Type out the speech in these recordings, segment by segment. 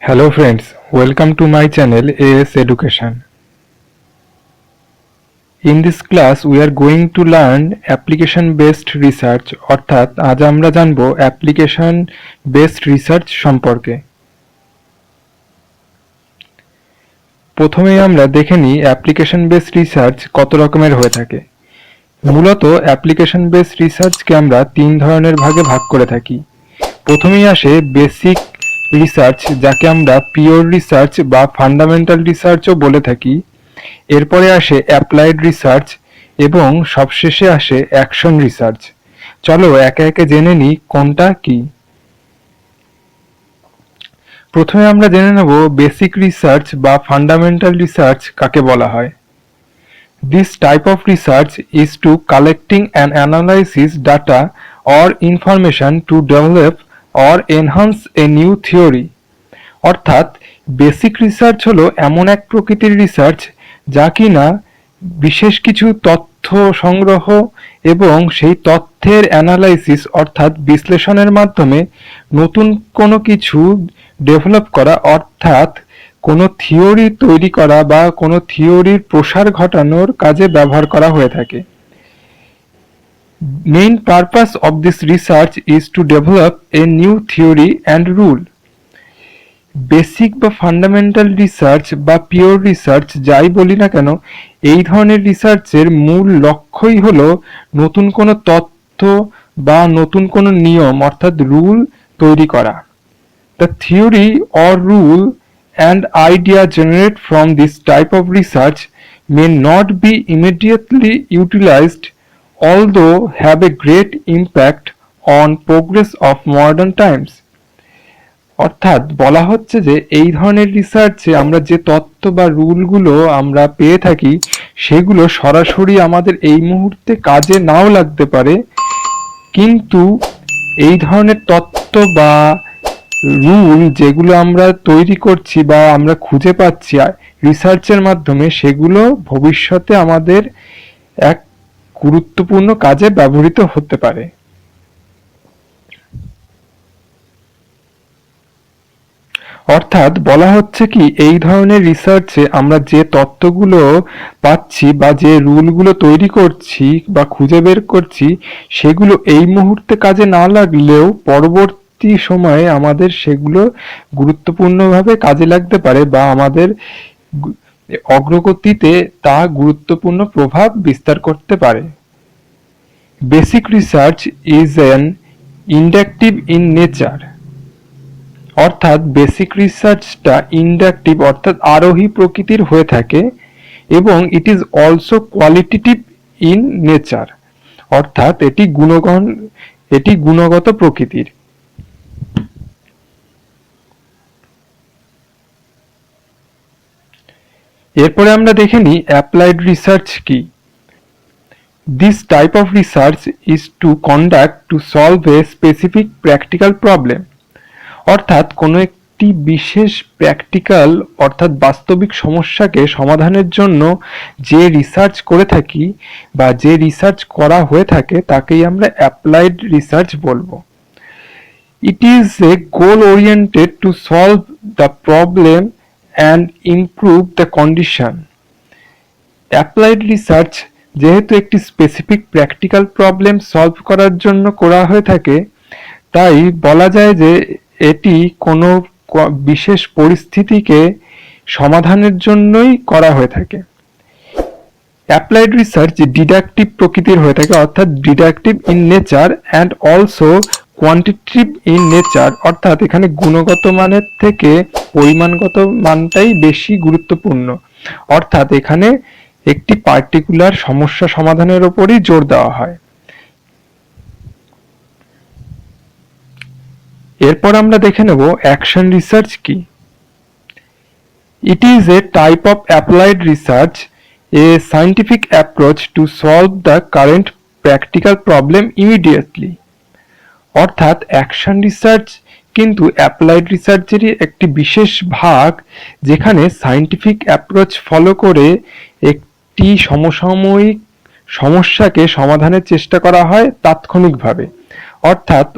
Hello friends, welcome to my channel AS Education. In this class we are going to learn application based research অর্থাৎ আজ আমরা জানব application based research সম্পর্কে। প্রথমেই আমরা দেখে নিই অ্যাপ্লিকেশন বেসড রিসার্চ কত রকমের হয়ে থাকে। মূলত অ্যাপ্লিকেশন বেসড রিসার্চকে আমরা তিন ধরনের ভাগে ভাগ করে থাকি। প্রথমেই আসে বেসিক রিসার্চ, যাকে আমরা পিওর রিসার্চ বা ফান্ডামেন্টাল রিসার্চও বলে থাকি। এরপরে আসে অ্যাপ্লাইড রিসার্চ এবং সবশেষে আসে অ্যাকশন রিসার্চ। চলো একে একে জেনে নিই কোনটা কি। প্রথমে আমরা জেনে নেব বেসিক রিসার্চ বা ফান্ডামেন্টাল রিসার্চ কাকে বলা হয়। This type of research is to collecting and analysis data or information to develop or enhance a new theory. অর্থাৎ বেসিক রিসার্চ হলো এমন এক প্রকৃতির রিসার্চ যা কিনা বিশেষ কিছু তথ্য সংগ্রহ এবং সেই তথ্যের অ্যানালাইসিস অর্থাৎ বিশ্লেষণের মাধ্যমে নতুন কোনো কিছু ডেভেলপ করা অর্থাৎ কোনো থিওরি তৈরি করা বা কোনো থিওরির প্রসার ঘটানোর কাজে ব্যবহার করা হয়ে থাকে। Main purpose of this research is to develop a new theory and rule. Basic বা ফান্ডামেন্টাল রিসার্চ বা পিওর রিসার্চ যাই বলি না কেন, এই ধরনের রিসার্চের মূল লক্ষ্যই হলো নতুন কোনো তথ্য বা নতুন কোনো নিয়ম অর্থাৎ রুল তৈরি করা। The theory or rule and idea generated from this type of research may not be immediately utilized, although have a great impact on progress of modern times. অর্থাৎ বলা হচ্ছে যে এই ধরনের রিসার্চে আমরা যে তত্ত্ব বা রুলগুলো আমরা পেয়ে থাকি সেগুলো সরাসরি আমাদের এই মুহূর্তে কাজে নাও লাগতে পারে, কিন্তু এই ধরনের তত্ত্ব বা রুল যেগুলো আমরা তৈরি করছি বা আমরা খুঁজে পাচ্ছি রিসার্চের মাধ্যমে, সেগুলো ভবিষ্যতে আমাদের এক গুরুত্বপূর্ণ কাজে ব্যবহৃত হতে পারে। অর্থাৎ বলা হচ্ছে কি এই ধরনের রিসার্চে আমরা যে তত্ত্বগুলো পাচ্ছি বা যে রুলগুলো তৈরি করছি বা খুঁজে বের করছি সেগুলো এই মুহূর্তে কাজে না লাগলেও পরবর্তী সময়ে আমাদের সেগুলো গুরুত্বপূর্ণভাবে কাজে লাগতে পারে বা আমাদের অগ্রগতিতে তা গুরুত্বপূর্ণ প্রভাব বিস্তার করতে পারে। Basic research is an inductive in nature. অর্থাৎ বেসিক রিসার্চটা ইন্ডাকটিভ অর্থাৎ আরোহী প্রকৃতির হয়ে থাকে এবং it is also qualitative in nature, অর্থাৎ এটি গুণগত প্রকৃতির। এরপরে আমরা দেখে নিই অ্যাপ্লাইড রিসার্চ কি। This type of research is to conduct to solve a specific practical problem. অর্থাৎ কোনো একটি বিশেষ প্র্যাকটিক্যাল অর্থাৎ বাস্তবিক সমস্যাকে সমাধানের জন্য যে রিসার্চ করে থাকি বা যে রিসার্চ করা হয়ে থাকে তাকেই আমরা অ্যাপ্লাইড রিসার্চ বলবো। It is a goal oriented to solve the problem and improve the condition. Applied research যেহেতু একটি স্পেসিফিক প্র্যাকটিক্যাল প্রবলেম সলভ করার জন্য করা হয়ে থাকে, তাই বলা যায় যে এটি কোনো বিশেষ পরিস্থিতিকে সমাধানের জন্যই করা হয়ে থাকে। অ্যাপ্লাইড রিসার্চ ডিডাকটিভ প্রকৃতির হয়ে থাকে, অর্থাৎ deductive in nature and also quantitative in nature, অর্থাৎ এখানে গুণগত মানের থেকে পরিমাণগত মানটাই বেশি গুরুত্বপূর্ণ। অর্থাৎ এখানে একটি পার্টিকুলার সমস্যা সমাধানের উপরই জোর দেওয়া হয়। এরপর আমরা দেখে নেব অ্যাকশন রিসার্চ কি। It is a type of applied research, A scientific approach to solve the current practical problem immediately. অর্থাৎ অ্যাকশন রিসার্চ কিন্তু অ্যাপ্লাইড রিসার্চেরই একটি বিশেষ ভাগ, যেখানে সায়েন্টিফিক অ্যাপ্রোচ ফলো করে একটি সমসাময়িক সমস্যাকে সমাধানের চেষ্টা করা হয় তাৎক্ষণিকভাবে। অর্থাৎ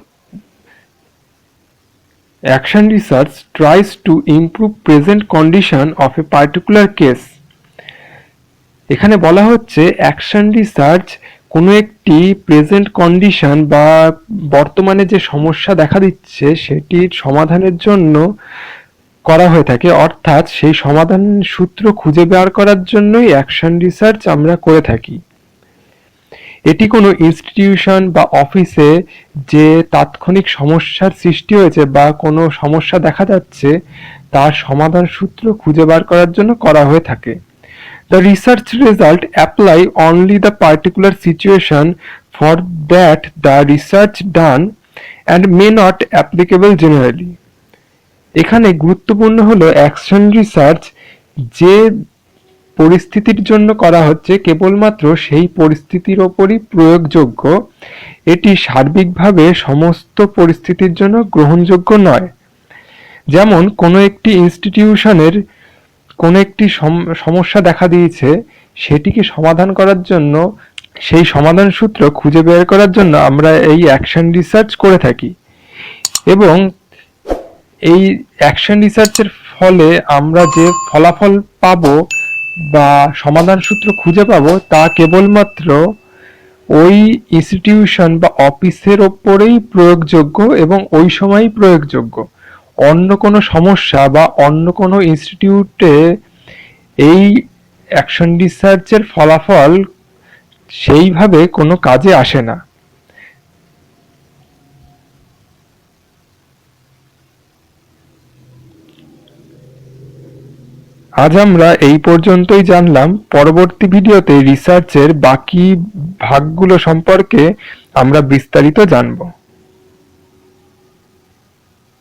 Action research tries to improve present condition of a particular case. এখানে বলা হচ্ছে অ্যাকশন রিসার্চ কোনো একটি প্রেজেন্ট কন্ডিশন বা বর্তমানে যে সমস্যা দেখা দিচ্ছে সেটির সমাধানের জন্য করা হয়ে থাকে, অর্থাৎ সেই সমাধান সূত্র খুঁজে বের করার জন্যই অ্যাকশন রিসার্চ আমরা করে থাকি। এটি কোনো ইনস্টিটিউশন বা অফিসে যে তাৎক্ষণিক সমস্যার সৃষ্টি হয়েছে বা কোনো সমস্যা দেখা যাচ্ছে তার সমাধান সূত্র খুঁজে বার করার জন্য করা হয়ে থাকে। The research result apply only the particular situation for that the research done and may not applicable generally. এখানে গুরুত্বপূর্ণ হলো অ্যাকশন রিসার্চ যে পরিস্থিতির জন্য করা হচ্ছে কেবলমাত্র সেই পরিস্থিতির ওপরই প্রয়োগযোগ্য, এটি সার্বিকভাবে সমস্ত পরিস্থিতির জন্য গ্রহণযোগ্য নয়। যেমন কোনো একটি ইনস্টিটিউশনের কোনো একটি সমস্যা দেখা দিয়েছে, সেটিকে সমাধান করার জন্য সেই সমাধান সূত্র খুঁজে বের করার জন্য আমরা এই অ্যাকশন রিসার্চ করে থাকি, এবং এই অ্যাকশন রিসার্চের ফলে আমরা যে ফলাফল পাবো বা সমাধান সূত্র খুঁজে পাবো তা কেবলমাত্র ওই ইনস্টিটিউশন বা অফিসের ওপরেই প্রয়োগযোগ্য এবং ওই সময়ই প্রয়োগযোগ্য। অন্য কোনো সমস্যা বা অন্য কোনো ইনস্টিটিউটে এই অ্যাকশন রিসার্চের ফলাফল সেইভাবে কোনো কাজে আসে না। আজ আমরা এই পর্যন্তই জানলাম। পরবর্তী ভিডিওতে রিসার্চের বাকি ভাগগুলো সম্পর্কে আমরা বিস্তারিত জানব।